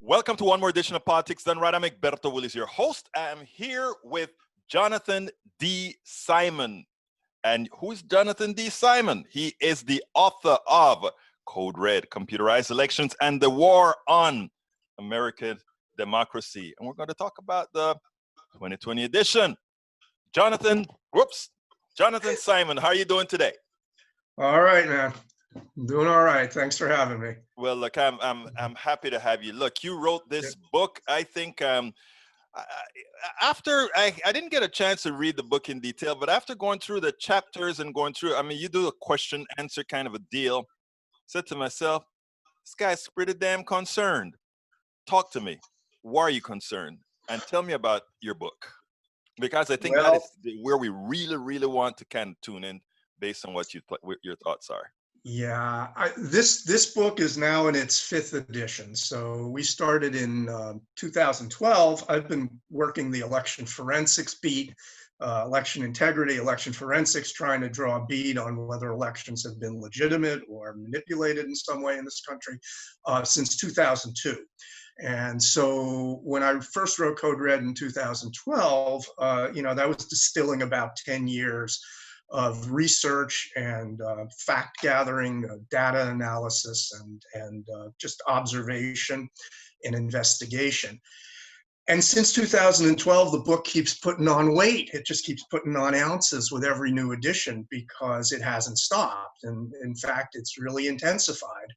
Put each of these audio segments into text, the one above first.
Welcome to one more edition of Politics Done Right. I'm Egberto Willis, your host. I'm here with Jonathan D. Simon. And who's Jonathan D. Simon? He is the author of Code Red, Computerized Elections and the War on American Democracy. And we're going to talk about the 2020 edition. Jonathan Simon, how are you doing today? All right, man. I'm doing all right. Thanks for having me. Well, look, I'm happy to have you. Look, you wrote this book. I think after I didn't get a chance to read the book in detail, but after going through the chapters and going through, I mean, you do a question answer kind of a deal. I said to myself, this guy's pretty damn concerned. Talk to me. Why are you concerned? And tell me about your book, because I think that is where we really want to kind of tune in based on what your thoughts are. Yeah, this book is now in its 5th edition. So we started in 2012. I've been working the election forensics beat, election integrity, election forensics, trying to draw a bead on whether elections have been legitimate or manipulated in some way in this country since 2002. And so when I first wrote Code Red in 2012, that was distilling about 10 years of research and fact gathering, data analysis, and just observation and investigation. And since 2012, the book keeps putting on weight. It just keeps putting on ounces with every new edition because it hasn't stopped. And in fact, it's really intensified.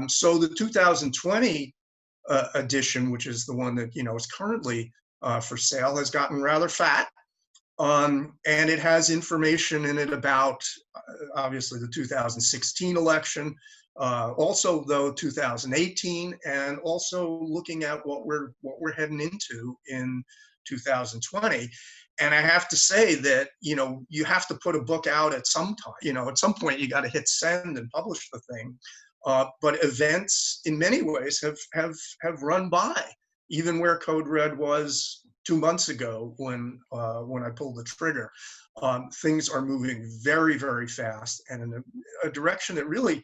So the 2020 edition, which is the one that is currently for sale, has gotten rather fat. And it has information in it about, obviously, the 2016 election, also, though, 2018, and also looking at what we're heading into in 2020. And I have to say that, you have to put a book out at some time. At some point, you got to hit send and publish the thing. But events, in many ways, have run by, even where Code Red was 2 months ago when I pulled the trigger. Things are moving very, very fast and in a direction that really,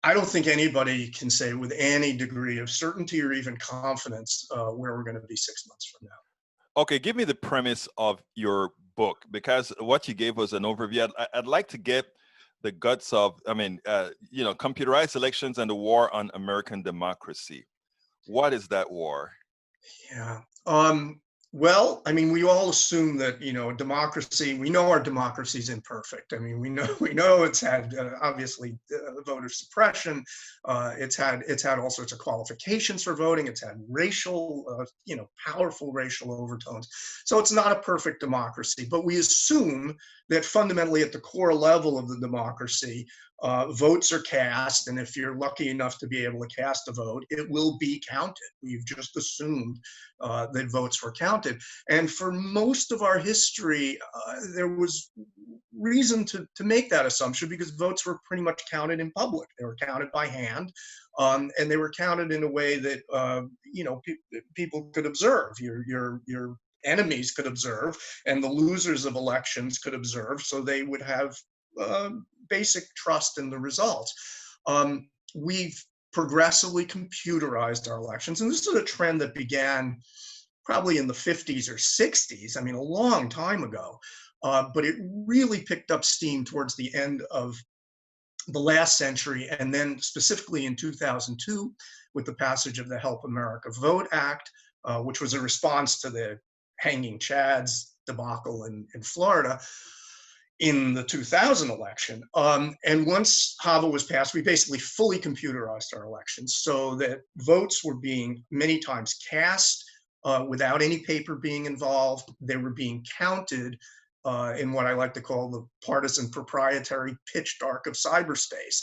I don't think anybody can say with any degree of certainty or even confidence where we're going to be 6 months from now. Okay, give me the premise of your book, because what you gave was an overview. I'd like to get the guts of, computerized elections and the war on American democracy. What is that war? Yeah. Well, I mean, we all assume that, democracy, we know our democracy is imperfect. I mean, we know it's had obviously voter suppression. It's had all sorts of qualifications for voting. It's had racial, powerful racial overtones. So it's not a perfect democracy, but we assume that fundamentally at the core level of the democracy, votes are cast, and if you're lucky enough to be able to cast a vote, it will be counted. We've just assumed that votes were counted. And for most of our history, there was reason to make that assumption because votes were pretty much counted in public. They were counted by hand, and they were counted in a way that people could observe. Your enemies could observe, and the losers of elections could observe, so they would have basic trust in the results. We've progressively computerized our elections, and this is a trend that began probably in the 50s or 60s, I mean, a long time ago, but it really picked up steam towards the end of the last century, and then specifically in 2002 with the passage of the Help America Vote Act, which was a response to the hanging Chads debacle in Florida in the 2000 election. And once HAVA was passed, we basically fully computerized our elections so that votes were being many times cast without any paper being involved. They were being counted in what I like to call the partisan proprietary pitch dark of cyberspace,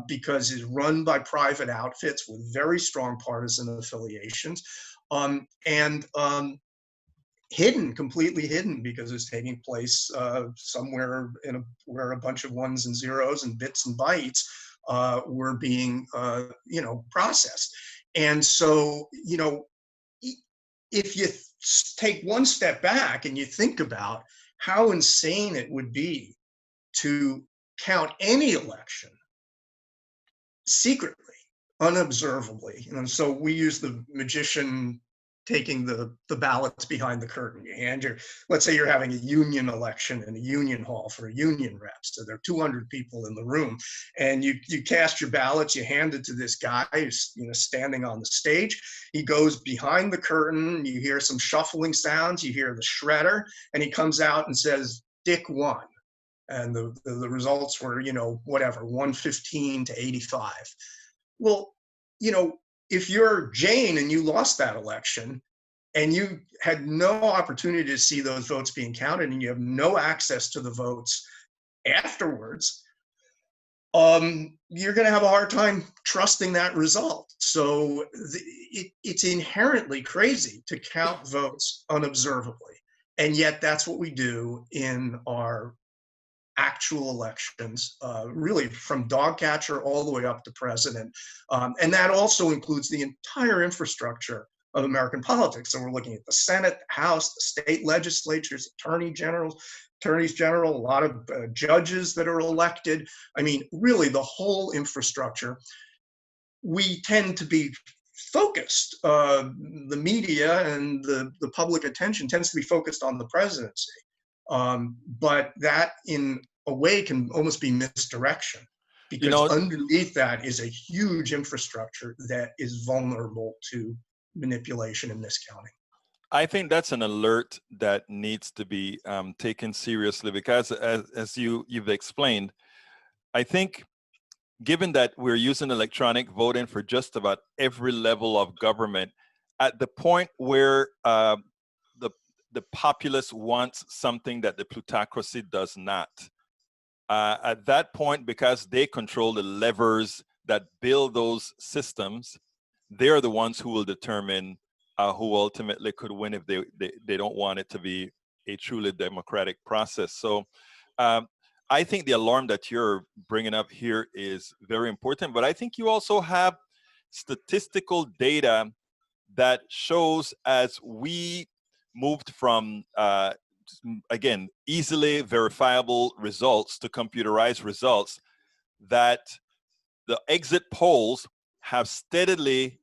because it's run by private outfits with very strong partisan affiliations, and completely hidden, because it's taking place somewhere where a bunch of ones and zeros and bits and bytes were being processed. And so, if you take one step back and you think about how insane it would be to count any election secretly, unobservably. And so we use the magician taking the ballots behind the curtain. You hand your, let's say you're having a union election in a union hall for a union rep. So there are 200 people in the room, and you cast your ballots, you hand it to this guy who's, you know, standing on the stage. He goes behind the curtain, you hear some shuffling sounds, you hear the shredder, and he comes out and says, Dick won. And the results were, you know, whatever, 115 to 85. Well, you know, if you're Jane and you lost that election and you had no opportunity to see those votes being counted and you have no access to the votes afterwards, you're going to have a hard time trusting that result. So it's inherently crazy to count votes unobservably. And yet that's what we do in our actual elections, really from dog catcher all the way up to president. And that also includes the entire infrastructure of American politics. So we're looking at the Senate, the House, the state legislatures, attorneys general, a lot of judges that are elected. I mean, really the whole infrastructure. We tend to be focused, the media and the public attention tends to be focused on the presidency. But that in a way can almost be misdirection, because You know, underneath that is a huge infrastructure that is vulnerable to manipulation and miscounting. I think that's an alert that needs to be taken seriously, because as you've explained, I think given that we're using electronic voting for just about every level of government, at the point where the populace wants something that the plutocracy does not, at that point, because they control the levers that build those systems, they're the ones who will determine who ultimately could win if they don't want it to be a truly democratic process. So I think the alarm that you're bringing up here is very important, but I think you also have statistical data that shows, as we moved from, again, easily verifiable results to computerized results, that the exit polls have steadily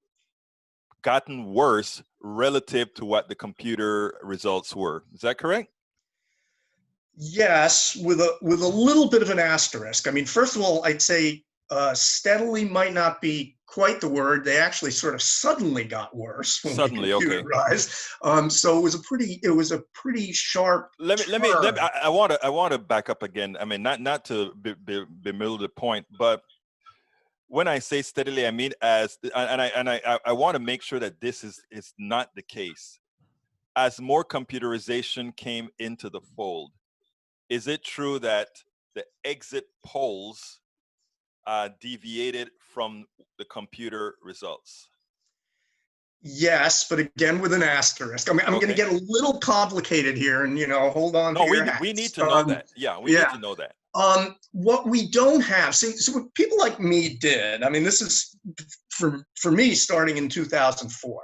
gotten worse relative to what the computer results were. Is that correct? Yes, with a little bit of an asterisk. I mean, first of all, I'd say steadily might not be quite the word. They actually sort of suddenly got worse when Suddenly, we okay. computerized. So it was a pretty sharp. Let me. I want to back up again. I mean, not to belittle the point, but when I say steadily, I mean I want to make sure that this is not the case. As more computerization came into the fold, is it true that the exit polls deviated from the computer results? Yes, but again with an asterisk. I mean, I'm going to get a little complicated here, and hold on to your hats. We need to know that. Yeah, we need to know that. What we don't have, so what people like me did, I mean, this is for me starting in 2004.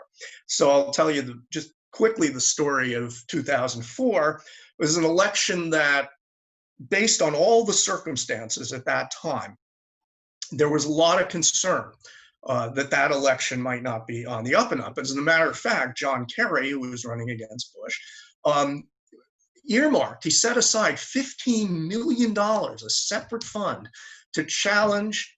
So I'll tell you just quickly the story of 2004. It was an election that, based on all the circumstances at that time, there was a lot of concern that election might not be on the up and up. As a matter of fact, John Kerry, who was running against Bush, earmarked, he set aside $15 million, a separate fund, to challenge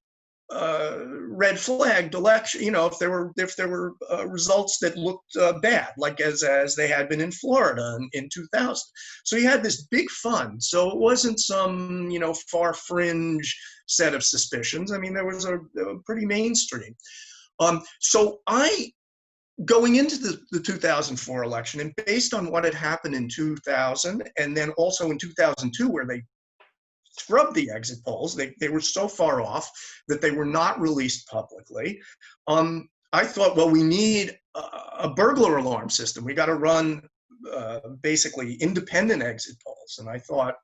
red flagged election. If there were results that looked bad, like as they had been in Florida in 2000. So he had this big fund. So it wasn't some far fringe set of suspicions. I mean, there was a pretty mainstream. So going into the 2004 election, and based on what had happened in 2000, and then also in 2002, where they scrubbed the exit polls, they were so far off that they were not released publicly. I thought, well, we need a burglar alarm system. We got to run basically independent exit polls. And I thought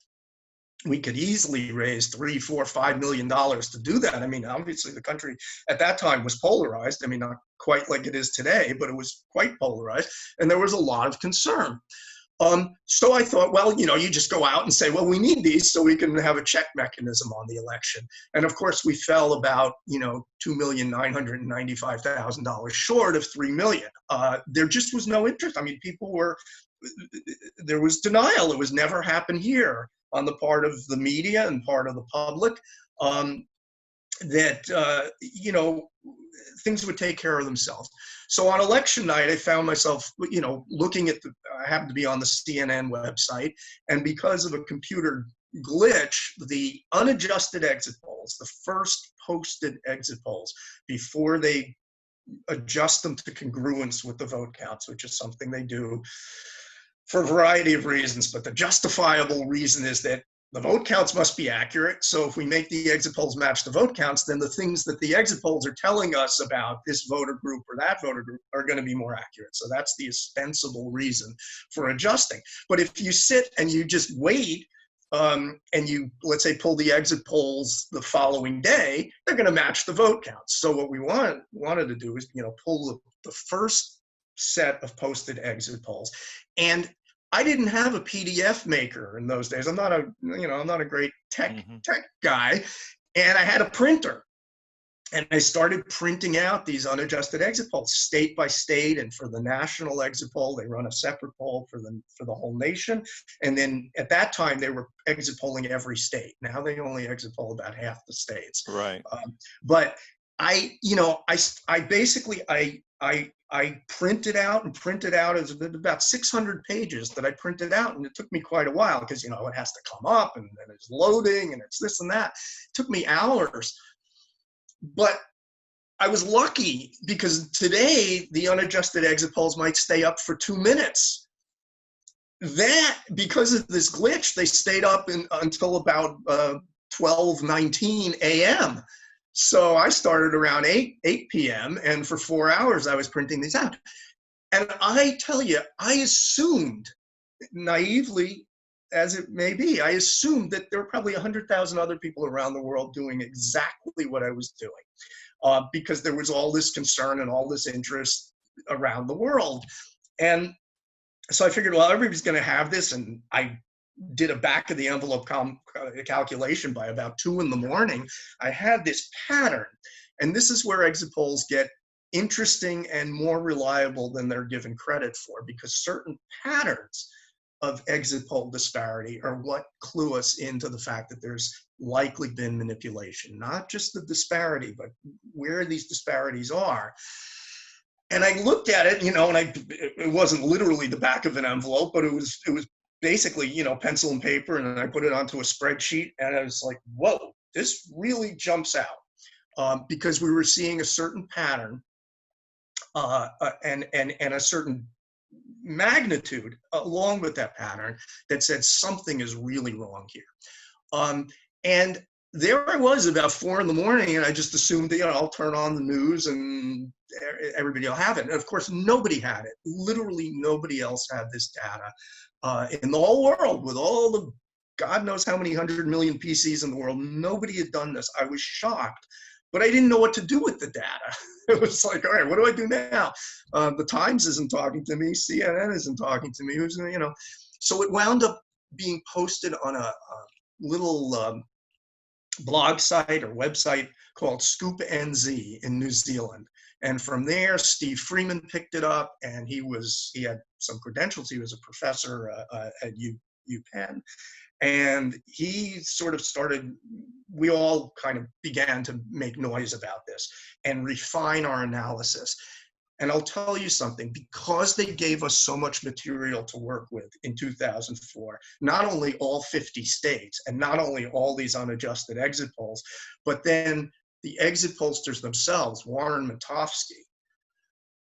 we could easily raise $3, $4, $5 million to do that. I mean, obviously the country at that time was polarized. I mean, not quite like it is today, but it was quite polarized. And there was a lot of concern. So I thought, well, you just go out and say, well, we need these so we can have a check mechanism on the election. And of course, we fell about, $2,995,000 short of 3 million. There just was no interest. I mean, there was denial. It was never happened here on the part of the media and part of the public. That things would take care of themselves. So on election night, I found myself, looking at I happened to be on the CNN website, and because of a computer glitch, the unadjusted exit polls, the first posted exit polls, before they adjust them to congruence with the vote counts, which is something they do for a variety of reasons, but the justifiable reason is that the vote counts must be accurate. So if we make the exit polls match the vote counts, then the things that the exit polls are telling us about this voter group or that voter group are going to be more accurate. So that's the ostensible reason for adjusting. But if you sit and you just wait, and you, let's say, pull the exit polls the following day, they're going to match the vote counts. So what we wanted to do is, pull the first set of posted exit polls. And I didn't have a PDF maker in those days. I'm not a great tech guy, and I had a printer, and I started printing out these unadjusted exit polls, state by state, and for the national exit poll, they run a separate poll for the whole nation. And then at that time, they were exit polling every state. Now they only exit poll about half the states. Right. But I basically printed out. It was about 600 pages that I printed out, and it took me quite a while because, it has to come up, and it's loading, and it's this and that. It took me hours. But I was lucky because today the unadjusted exit polls might stay up for 2 minutes. That, because of this glitch, they stayed up until about 12:19 a.m. So I started around 8 p.m. and for 4 hours I was printing these out. And I tell you, I assumed, naively as it may be, I assumed that there were probably 100,000 other people around the world doing exactly what I was doing, because there was all this concern and all this interest around the world. And so I figured, well, everybody's going to have this, and I did a back of the envelope calculation by about 2 a.m. I had this pattern, and this is where exit polls get interesting and more reliable than they're given credit for, because certain patterns of exit poll disparity are what clue us into the fact that there's likely been manipulation, not just the disparity, but where these disparities are. And I looked at it, and it wasn't literally the back of an envelope, but it was basically, pencil and paper, and I put it onto a spreadsheet, and I was like, whoa, this really jumps out, because we were seeing a certain pattern and a certain magnitude along with that pattern that said something is really wrong here. And there I was about 4 a.m, and I just assumed that, I'll turn on the news and everybody will have it. And of course, nobody had it. Literally nobody else had this data in the whole world, with all the God knows how many 100 million PCs in the world. Nobody had done this. I was shocked, but I didn't know what to do with the data. It was like, all right, what do I do now? The Times isn't talking to me. CNN isn't talking to me. Who's, So it wound up being posted on a little blog site or website called Scoop NZ in New Zealand. And from there, Steve Freeman picked it up, and he had some credentials. He was a professor at UPenn. And he sort of we all kind of began to make noise about this and refine our analysis. And I'll tell you something, because they gave us so much material to work with in 2004, not only all 50 states and not only all these unadjusted exit polls, but then the exit pollsters themselves, Warren Matofsky,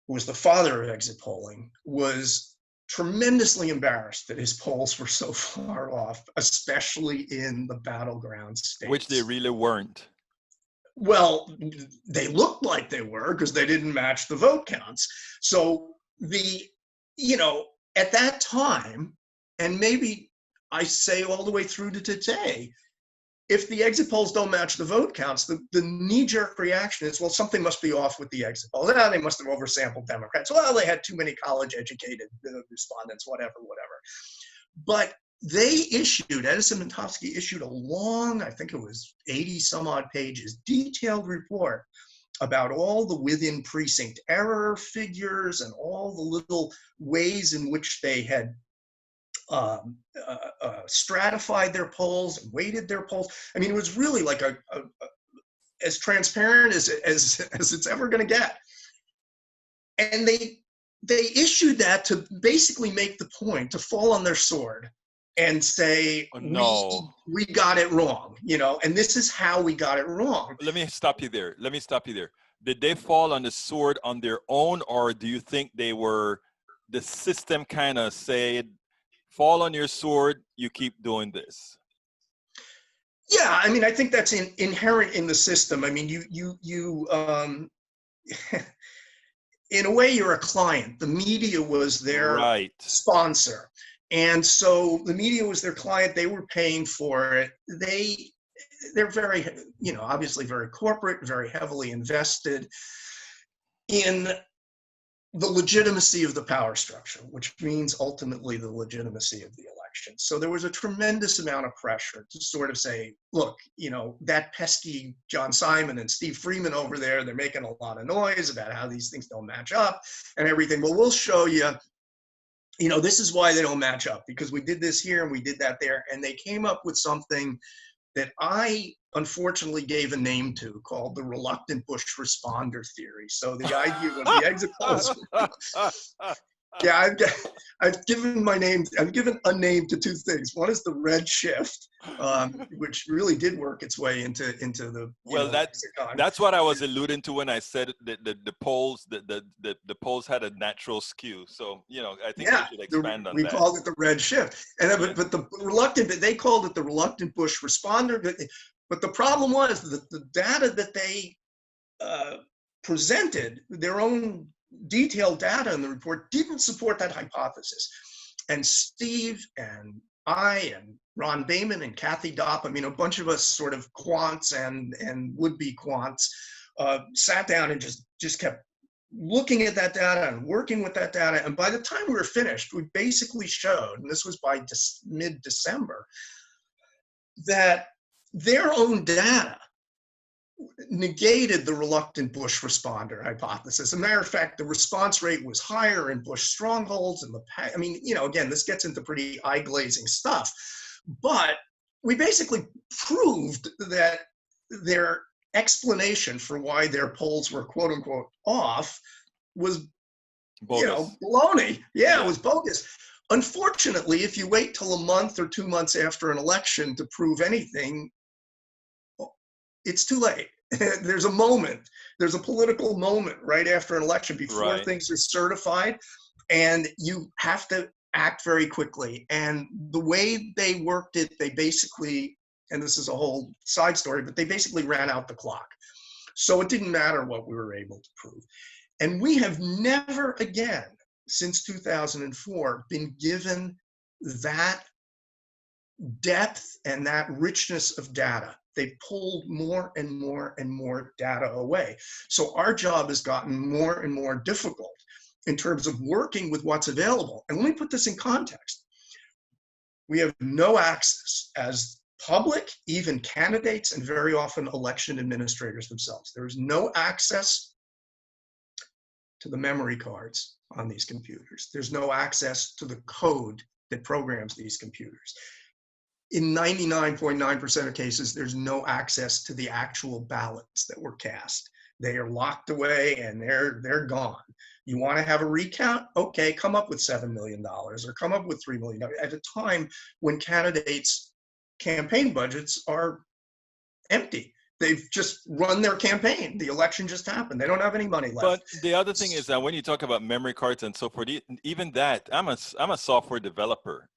who was the father of exit polling, was tremendously embarrassed that his polls were so far off, especially in the battleground states. Which they really weren't. Well, they looked like they were because they didn't match the vote counts. So at that time, and maybe I say all the way through to today, if the exit polls don't match the vote counts, the knee-jerk reaction is, well, something must be off with the exit polls. They must have oversampled Democrats. Well, they had too many college-educated respondents, whatever. But they issued, Edison and Tofsky issued a long, I think it was 80 some odd pages, detailed report about all the within precinct error figures and all the little ways in which they had stratified their polls and weighted their polls. I mean, it was really like as transparent as it's ever going to get. And they issued that to basically make the point, to fall on their sword and say, No. we got it wrong, you know, and this is how we got it wrong. Let me stop you there. Did they fall on the sword on their own, or do you think the system kind of said, fall on your sword, you keep doing this? Yeah, I mean, I think that's inherent in the system. I mean, you in a way, you're a client. The media was their sponsor. And so the media was their client. They were paying for it. They're very, you know, obviously very corporate, very heavily invested in the legitimacy of the power structure, which means ultimately the legitimacy of the election. So there was a tremendous amount of pressure to sort of say, look, you know, that pesky John Simon and Steve Freeman over there, they're making a lot of noise about how these things don't match up and everything. Well, we'll show you, you know, this is why they don't match up, because we did this here and we did that there. And they came up with something that I unfortunately gave a name to, called the reluctant Bush responder theory. So the idea was the exit polls. Yeah, I've given a name to two things. One is the red shift, which really did work its way into the that's what I was alluding to when I said that the polls had a natural skew. So, you know, I think we should expand on that. We called it the red shift, and but the reluctant, they called it the reluctant Bush responder. But the problem was that the data that they presented, their own detailed data in the report, didn't support that hypothesis. And Steve and I and Ron Bayman and Kathy Dopp, I mean, a bunch of us sort of quants and would-be quants sat down and just kept looking at that data and working with that data. And by the time we were finished, we basically showed, and this was by mid-December, that their own data negated the reluctant Bush responder hypothesis. As a matter of fact, the response rate was higher in Bush strongholds. I mean, you know, again, this gets into pretty eye-glazing stuff, but we basically proved that their explanation for why their polls were quote unquote off was bogus. You know, baloney. Yeah, it was bogus. Unfortunately, if you wait till a month or 2 months after an election to prove anything, it's too late. There's a moment, there's a political moment right after an election before things are certified, and you have to act very quickly. And the way they worked it, they basically, and this is a whole side story, but they basically ran out the clock. So it didn't matter what we were able to prove. And we have never again, since 2004, been given that depth and that richness of data. They pulled more and more and more data away. So our job has gotten more and more difficult in terms of working with what's available. And let me put this in context. We have no access as public, even candidates, and very often election administrators themselves. There is no access to the memory cards on these computers. There's no access to the code that programs these computers. In 99.9% of cases, there's no access to the actual ballots that were cast. They are locked away and they're gone. You want to have a recount? Okay, come up with $7 million or come up with $3 million at a time when candidates' campaign budgets are empty. They've just run their campaign. The election just happened. They don't have any money left. But the other thing is that when you talk about memory cards and so forth, even that, I'm a software developer.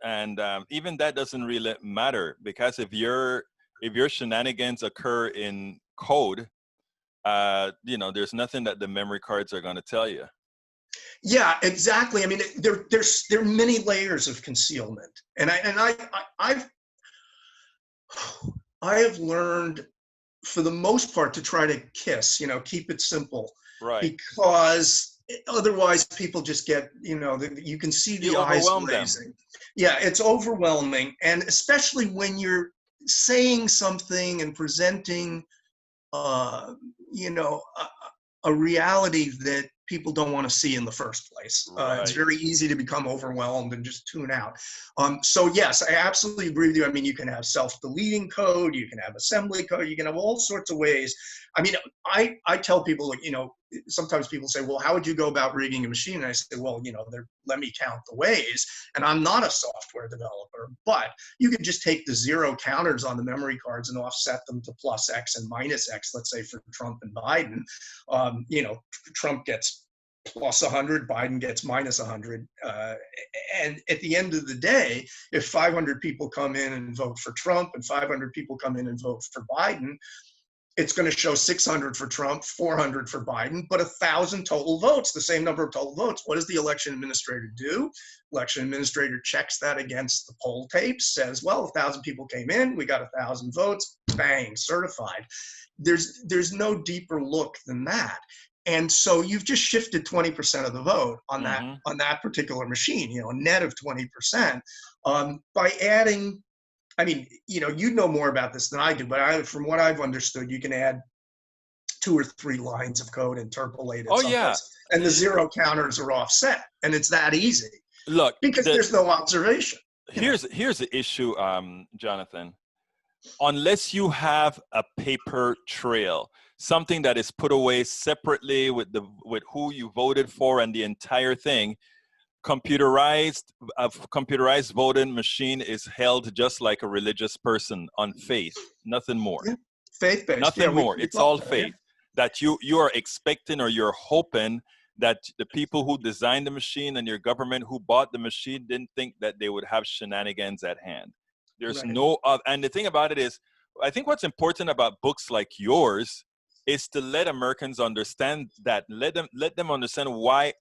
And even that doesn't really matter, because if your shenanigans occur in code, you know, there's nothing that the memory cards are going to tell you. Yeah, exactly. I mean, there are many layers of concealment, and I have learned, for the most part, to try to keep it simple, right? Because Otherwise, people just get, you know, you can see the You eyes overwhelm them. glazing. Yeah, it's overwhelming. And especially when you're saying something and presenting, uh, you know, a reality that people don't want to see in the first place. It's Right. very easy to become overwhelmed and just tune out. So yes, I absolutely agree with you. I mean, you can have self-deleting code, you can have assembly code, you can have all sorts of ways. I mean, I tell people, like, you know, sometimes people say, well, how would you go about rigging a machine? And I say, well, you know, let me count the ways. And I'm not a software developer, but you could just take the zero counters on the memory cards and offset them to plus X and minus X, let's say for Trump and Biden. You know, Trump gets plus 100, Biden gets minus 100. And at the end of the day, if 500 people come in and vote for Trump and 500 people come in and vote for Biden, it's going to show 600 for Trump, 400 for Biden, but 1,000 total votes, the same number of total votes. What does the election administrator do? Election administrator checks that against the poll tapes, says, well, 1,000 people came in, we got 1,000 votes, bang, certified. There's no deeper look than that. And so you've just shifted 20% of the vote on that particular machine, you know, a net of 20%, by adding. I mean, you know, you know more about this than I do, but from what I've understood, you can add 2 or 3 lines of code, interpolate it Oh yeah. someplace, and the zero counters are offset, and it's that easy. Look, because there's no observation. Here's the issue, Jonathan. Unless you have a paper trail, something that is put away separately with who you voted for and the entire thing, computerized voting machine is held just like a religious person on faith, nothing more. Yeah. Faith-based. Nothing more. It's all faith. That you are expecting, or you're hoping that the people who designed the machine and your government who bought the machine didn't think that they would have shenanigans at hand. There's no and the thing about it is, I think what's important about books like yours is to let Americans understand that, let them understand why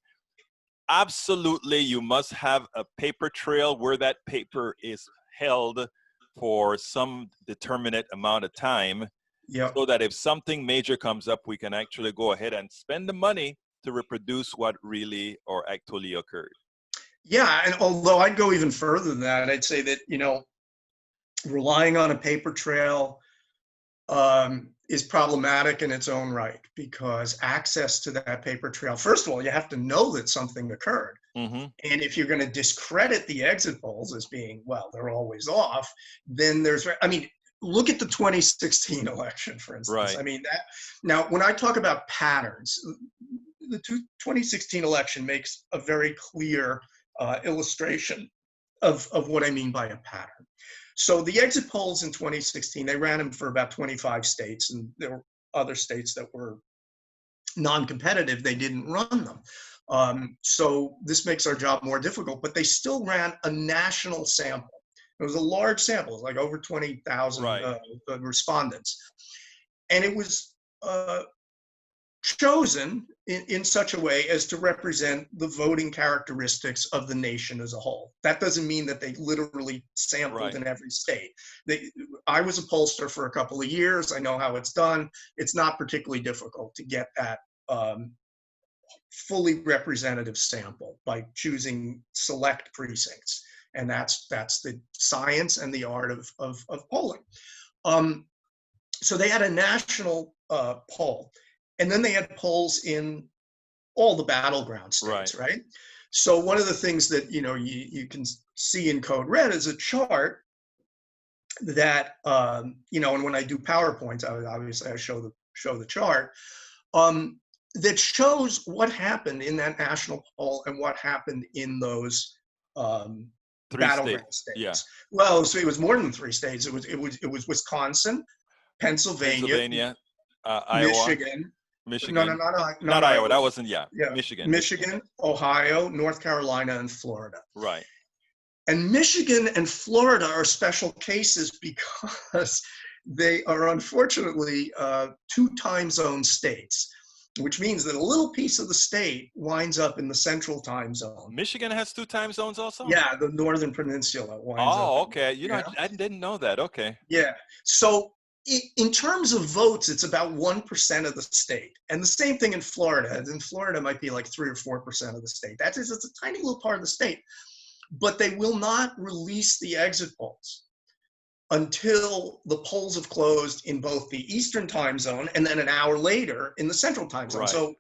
absolutely you must have a paper trail where that paper is held for some determinate amount of time, so that if something major comes up, we can actually go ahead and spend the money to reproduce what really or actually occurred. Yeah, and although I'd go even further than that, I'd say that, you know, relying on a paper trail is problematic in its own right, because access to that paper trail, first of all, you have to know that something occurred. And if you're going to discredit the exit polls as being, well, they're always off, then I mean, look at the 2016 election, for instance. Right. I mean, now, when I talk about patterns, the 2016 election makes a very clear illustration of what I mean by a pattern. So the exit polls in 2016, they ran them for about 25 states, and there were other states that were non-competitive. They didn't run them. So this makes our job more difficult, but they still ran a national sample. It was a large sample, like over 20,000 respondents. And it was chosen in such a way as to represent the voting characteristics of the nation as a whole. That doesn't mean that they literally sampled in every state. I was a pollster for a couple of years. I know how it's done. It's not particularly difficult to get that fully representative sample by choosing select precincts. And that's the science and the art of polling. So they had a national poll. And then they had polls in all the battleground states, right? So one of the things that, you know, you can see in Code Red is a chart that, you know, and when I do PowerPoints, obviously I show the chart, that shows what happened in that national poll and what happened in those battleground states. Yeah. Well, so it was more than 3 states. It was Wisconsin, Pennsylvania, Iowa, Michigan. No, not Iowa. That wasn't, Michigan, Ohio, North Carolina, and Florida. Right. And Michigan and Florida are special cases because they are unfortunately 2 time zone states, which means that a little piece of the state winds up in the central time zone. Michigan has 2 time zones also? Yeah, the Northern Peninsula winds up. Oh, okay. You know, I didn't know that. Okay. Yeah. So In terms of votes, it's about 1% of the state. And the same thing in Florida. In Florida, it might be like 3 or 4% of the state. That is, it's a tiny little part of the state. But they will not release the exit polls until the polls have closed in both the Eastern time zone and then an hour later in the Central time zone. Right. So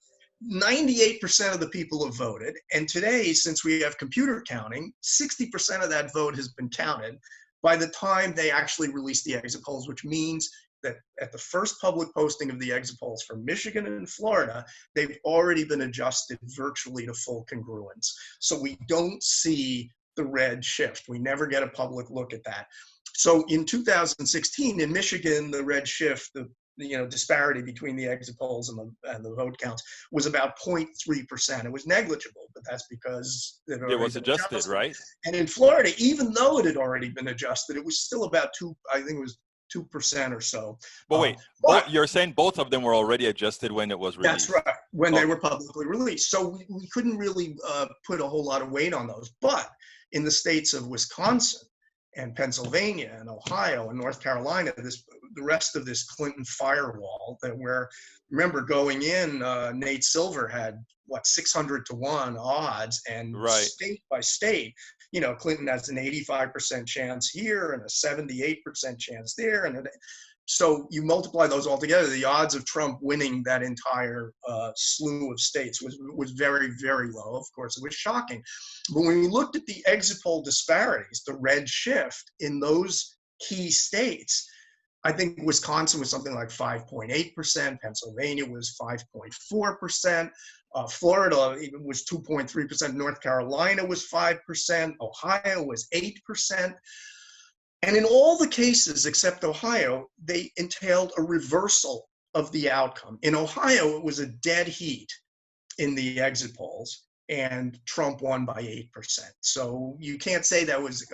98% of the people have voted. And today, since we have computer counting, 60% of that vote has been counted by the time they actually release the exit polls, which means that at the first public posting of the exit polls for Michigan and Florida, they've already been adjusted virtually to full congruence. So we don't see the red shift. We never get a public look at that. So in 2016, in Michigan, the red shift, the disparity between the exit polls and the vote counts was about 0.3%. It was negligible, but that's because it was adjusted, right? And in Florida, even though it had already been adjusted, it was still about 2% or so. But wait, you're saying both of them were already adjusted when it was released? That's right, when they were publicly released. So we couldn't really put a whole lot of weight on those. But in the states of Wisconsin and Pennsylvania and Ohio and North Carolina, the rest of this Clinton firewall remember going in, Nate Silver had 600-1 odds, and state by state, Clinton has an 85% chance here and a 78% chance there, and so you multiply those all together, the odds of Trump winning that entire slew of states was very, very low. Of course, it was shocking. But when we looked at the exit poll disparities, the red shift in those key states, I think Wisconsin was something like 5.8%, Pennsylvania was 5.4%, Florida was 2.3%, North Carolina was 5%, Ohio was 8%. And in all the cases except Ohio, they entailed a reversal of the outcome. In Ohio, it was a dead heat in the exit polls, and Trump won by 8%. So you can't say that was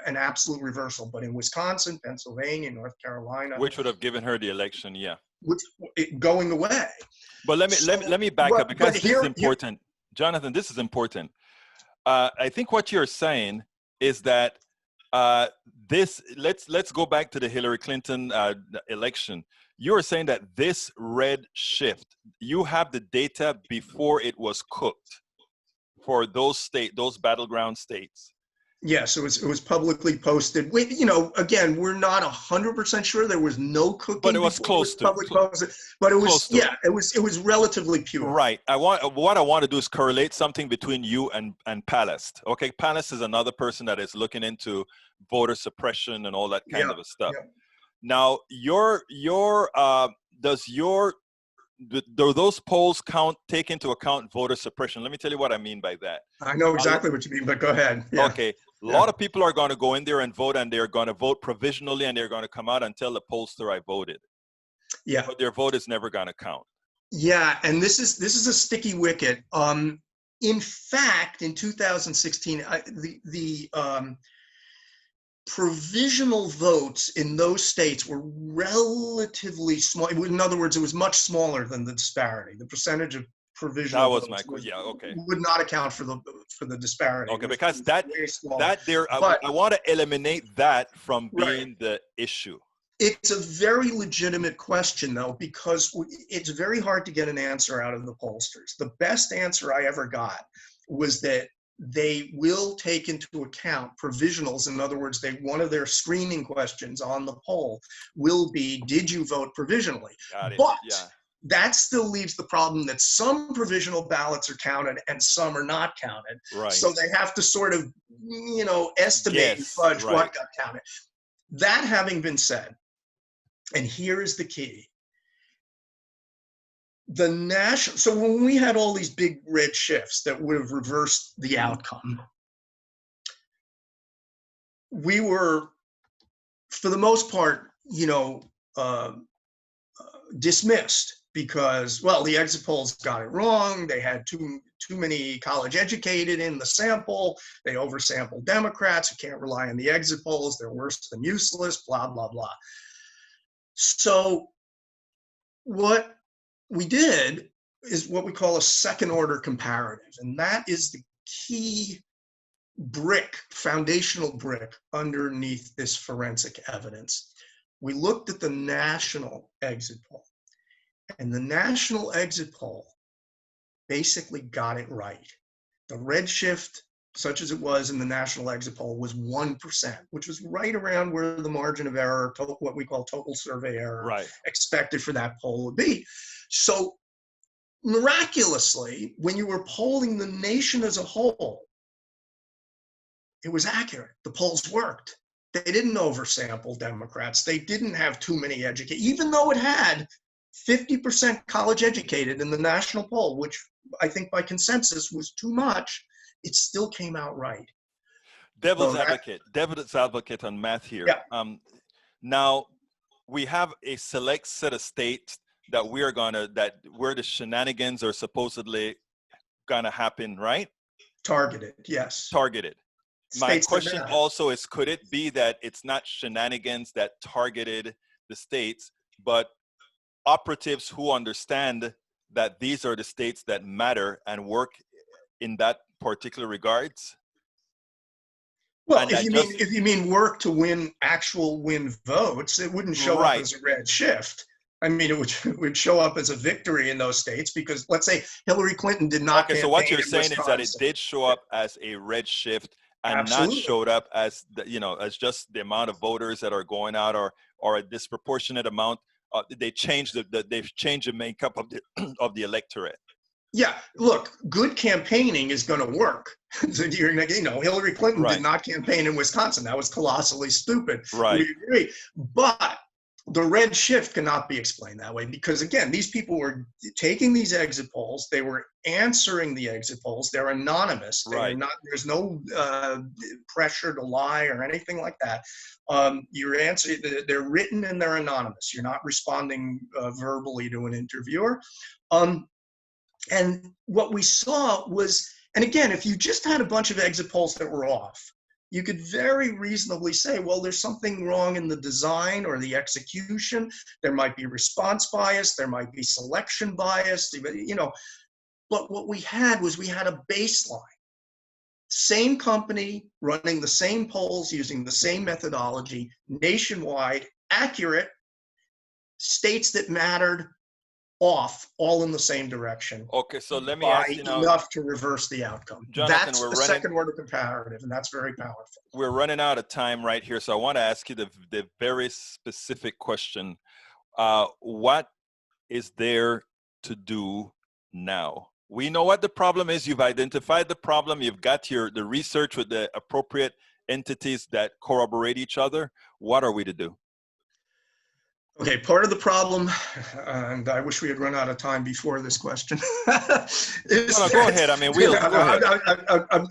an absolute reversal, but in Wisconsin, Pennsylvania, North Carolina, which would have given her the election, going away. But let me back up, because this is important, Jonathan. This is important. I think what you're saying is that let's go back to the Hillary Clinton election. You're saying that this red shift, you have the data before it was cooked for those battleground states. Yes, it was publicly posted. Again, we're not 100% sure. There was no cooking, but it was close to public posted. But it was it was relatively pure. Right. What I want to do is correlate something between you and Palast. Okay, Palast is another person that is looking into voter suppression and all that kind of stuff. Yeah. Now, do those polls take into account voter suppression? Let me tell you what I mean by that. I know exactly what you mean, but go ahead. Yeah. Okay. A lot of people are going to go in there and vote, and they're going to vote provisionally, and they're going to come out and tell the pollster, I voted. Yeah. But their vote is never going to count. Yeah, and this is a sticky wicket. In fact, in 2016, the provisional votes in those states were relatively small. In other words, it was much smaller than the disparity. The percentage of provisional votes would not account for the disparity. Okay, because I want to eliminate that from being the issue. It's a very legitimate question, though, because it's very hard to get an answer out of the pollsters. The best answer I ever got was that they will take into account provisionals. In other words, one of their screening questions on the poll will be, did you vote provisionally? But that still leaves the problem that some provisional ballots are counted and some are not counted. Right. So they have to sort of, estimate and fudge what got counted. That having been said, and here is the key. So when we had all these big red shifts that would have reversed the outcome, we were, for the most part, dismissed because, the exit polls got it wrong. They had too many college educated in the sample. They oversampled Democrats who can't rely on the exit polls. They're worse than useless, blah, blah, blah. So what we did is what we call a second order comparative. And that is the key foundational brick underneath this forensic evidence. we looked at the national exit poll. And the national exit poll basically got it right. The redshift, such as it was in the national exit poll, was 1%, which was right around where the margin of error, what we call total survey error, expected for that poll would be. So miraculously, when you were polling the nation as a whole, it was accurate. The polls worked. They didn't oversample Democrats. They didn't have too many educated, even though it had 50% college educated in the national poll, which I think by consensus was too much. It still came out right. Devil's advocate on math here. Yeah. Now we have a select set of states that where the shenanigans are supposedly gonna happen, right? Targeted, yes. Targeted. My question also is, could it be that it's not shenanigans that targeted the states, but operatives who understand that these are the states that matter and work in that particular regards? Well, if you mean work to win votes, it wouldn't show up as a red shift. I mean, it would show up as a victory in those states because, let's say, Hillary Clinton did not. Okay, so what you're saying is that it did show up as a red shift and not showed up as as just the amount of voters that are going out or a disproportionate amount. They've changed the makeup of the electorate. Yeah, look, good campaigning is going to work. Hillary Clinton did not campaign in Wisconsin. That was colossally stupid. Right. We agree. But the red shift cannot be explained that way because, again, these people were taking these exit polls. They were answering the exit polls. They're anonymous. They're not. There's no pressure to lie or anything like that. They're written and they're anonymous. You're not responding verbally to an interviewer. And what we saw was, and again, if you just had a bunch of exit polls that were off, you could very reasonably say, well, there's something wrong in the design or the execution. There might be response bias. There might be selection bias, But what we had was a baseline. Same company running the same polls using the same methodology, nationwide, accurate, states that mattered, off, all in the same direction. Okay, so let me ask you now. Enough to reverse the outcome. Jonathan, that's the second order comparative, and that's very powerful. We're running out of time right here, so I want to ask you the very specific question. What is there to do now? We know what the problem is. You've identified the problem. You've got the research with the appropriate entities that corroborate each other. What are we to do? Okay, part of the problem, and I wish we had run out of time before this question. Go ahead. I mean, go ahead.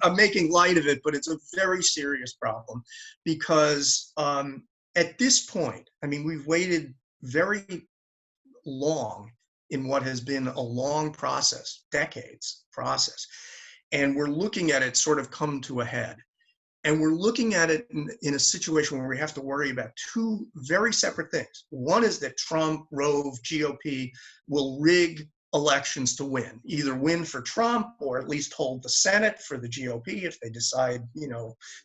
I'm making light of it, but it's a very serious problem because at this point, I mean, we've waited very long in what has been a long process, decades process, and we're looking at it sort of come to a head. And we're looking at it in a situation where we have to worry about two very separate things. One is that Trump, Rove, GOP will rig elections to win, either win for Trump or at least hold the Senate for the GOP if they decide,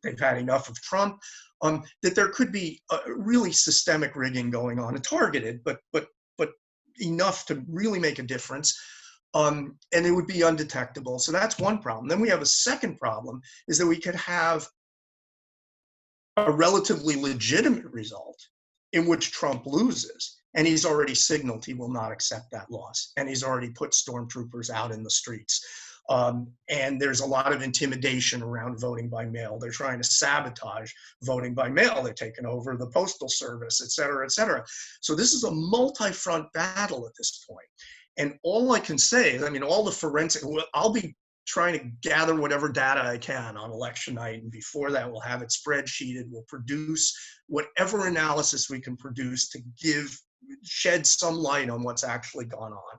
they've had enough of Trump. That there could be really systemic rigging going on, and targeted, but enough to really make a difference. And it would be undetectable. So that's one problem. Then we have a second problem, is that we could have a relatively legitimate result in which Trump loses, and he's already signaled he will not accept that loss, and he's already put stormtroopers out in the streets. And there's a lot of intimidation around voting by mail. They're trying to sabotage voting by mail. They're taking over the postal service, et cetera, et cetera. So this is a multi-front battle at this point. And all I can say is, I mean, all the forensic, I'll be trying to gather whatever data I can on election night. And before that, we'll have it spreadsheeted. We'll produce whatever analysis we can produce to shed some light on what's actually gone on.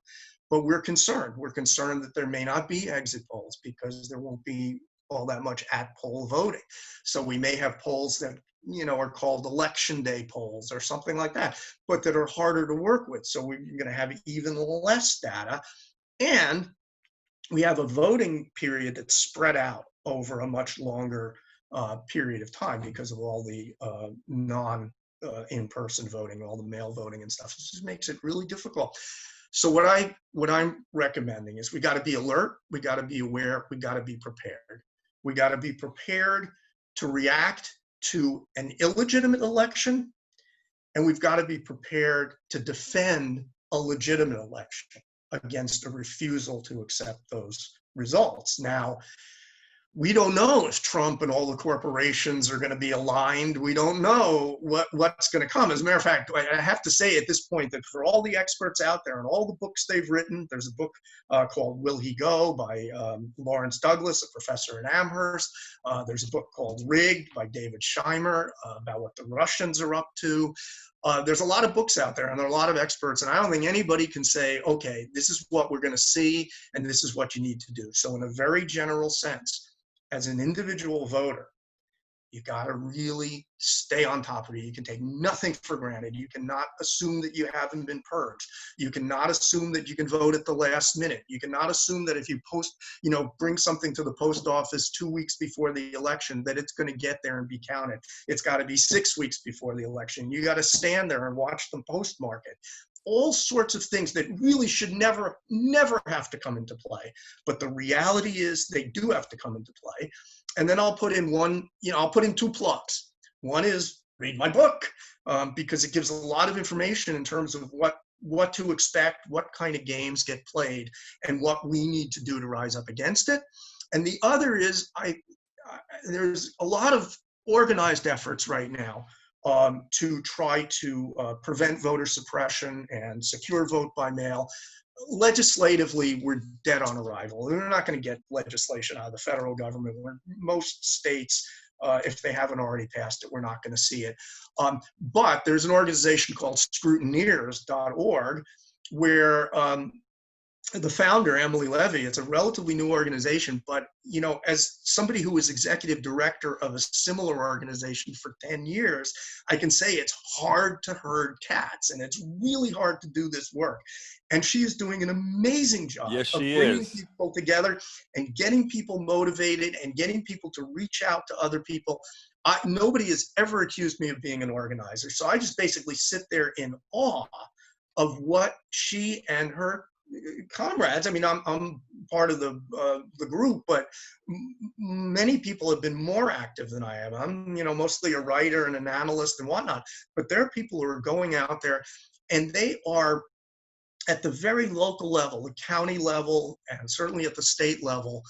But we're concerned. We're concerned that there may not be exit polls because there won't be all that much at poll voting. So we may have polls that are called election day polls or something like that, but that are harder to work with. So we're going to have even less data. And we have a voting period that's spread out over a much longer period of time because of all the in-person voting, all the mail voting and stuff. It just makes it really difficult. So what I'm recommending is we got to be alert, we got to be aware, we got to be prepared. We got to be prepared to react to an illegitimate election, and we've got to be prepared to defend a legitimate election against a refusal to accept those results. Now, we don't know if Trump and all the corporations are going to be aligned. We don't know what's going to come. As a matter of fact, I have to say at this point that for all the experts out there and all the books they've written, there's a book called Will He Go by Lawrence Douglas, a professor at Amherst. There's a book called Rigged by David Scheimer about what the Russians are up to. There's a lot of books out there and there are a lot of experts, and I don't think anybody can say, okay, this is what we're going to see and this is what you need to do. So in a very general sense, as an individual voter, you got to really stay on top of it. You can take nothing for granted. You cannot assume that you haven't been purged. You cannot assume that you can vote at the last minute. You cannot assume that if you bring something to the post office 2 weeks before the election, that it's going to get there and be counted. It's got to be 6 weeks before the election. You got to stand there and watch them postmark it. All sorts of things that really should never have to come into play. But the reality is they do have to come into play. And then I'll put in two plugs. One is read my book, because it gives a lot of information in terms of what to expect, what kind of games get played, and what we need to do to rise up against it. And the other is there's a lot of organized efforts right now to try to prevent voter suppression and secure vote by mail. Legislatively, we're dead on arrival. We're not going to get legislation out of the federal government. Most states, if they haven't already passed it, we're not going to see it. But there's an organization called scrutineers.org where the founder, Emily Levy, it's a relatively new organization, but as somebody who was executive director of a similar organization for 10 years, I can say it's hard to herd cats, and it's really hard to do this work. And she is doing an amazing job of bringing people together and getting people motivated and getting people to reach out to other people. Nobody has ever accused me of being an organizer, so I just basically sit there in awe of what she and her comrades. I mean, I'm part of the group, but many people have been more active than I am. I'm, mostly a writer and an analyst and whatnot, but there are people who are going out there, and they are at the very local level, the county level, and certainly at the state level,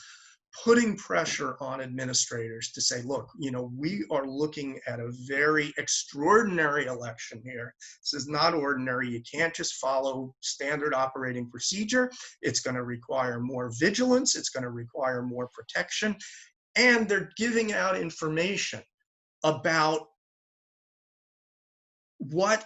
putting pressure on administrators to say, look, we are looking at a very extraordinary election here. This is not ordinary. You can't just follow standard operating procedure. It's going to require more vigilance. It's going to require more protection. And they're giving out information about what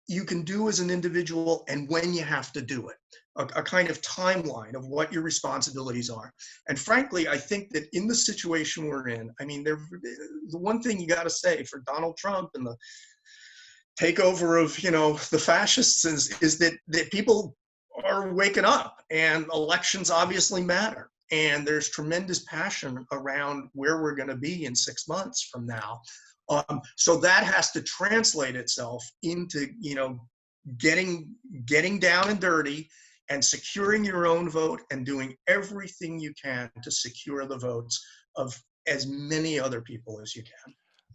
you can do as an individual and when you have to do it, a kind of timeline of what your responsibilities are. And frankly, I think that in the situation we're in, I mean, the one thing you got to say for Donald Trump and the takeover of, the fascists is that people are waking up, and elections obviously matter. And there's tremendous passion around where we're going to be in 6 months from now. So that has to translate itself into, getting down and dirty and securing your own vote and doing everything you can to secure the votes of as many other people as you can.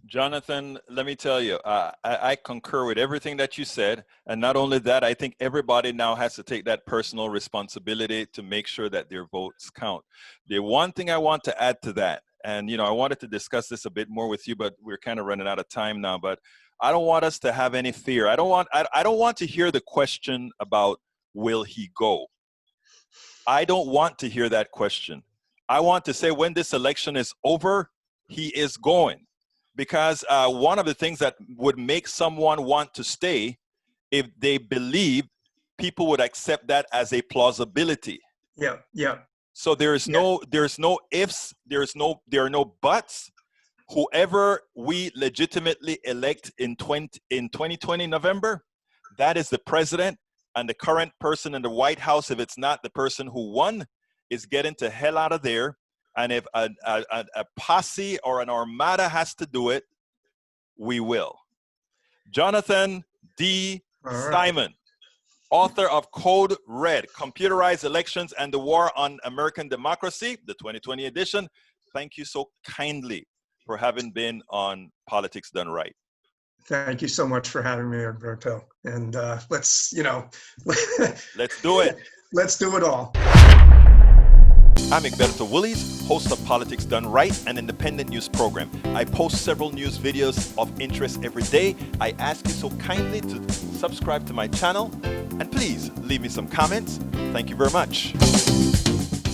Jonathan, let me tell you, I concur with everything that you said. And not only that, I think everybody now has to take that personal responsibility to make sure that their votes count. The one thing I want to add to that, and I wanted to discuss this a bit more with you, but we're kind of running out of time now. But I don't want us to have any fear. I don't want to hear the question about will he go. I don't want to hear that question. I want to say when this election is over, he is going. Because one of the things that would make someone want to stay, if they believe people would accept that as a plausibility. Yeah. So there's no ifs, there are no buts. Whoever we legitimately elect in 2020 November, that is the president, and the current person in the White House, if it's not the person who won, is getting the hell out of there. And if a posse or an armada has to do it, we will. Jonathan D. All right. Simon, author of Code Red, Computerized Elections and the War on American Democracy, the 2020 edition. Thank you so kindly for having been on Politics Done Right. Thank you so much for having me, Alberto. And let's, let's do it. Let's do it all. I'm Egberto Willies, host of Politics Done Right, an independent news program. I post several news videos of interest every day. I ask you so kindly to subscribe to my channel and please leave me some comments. Thank you very much.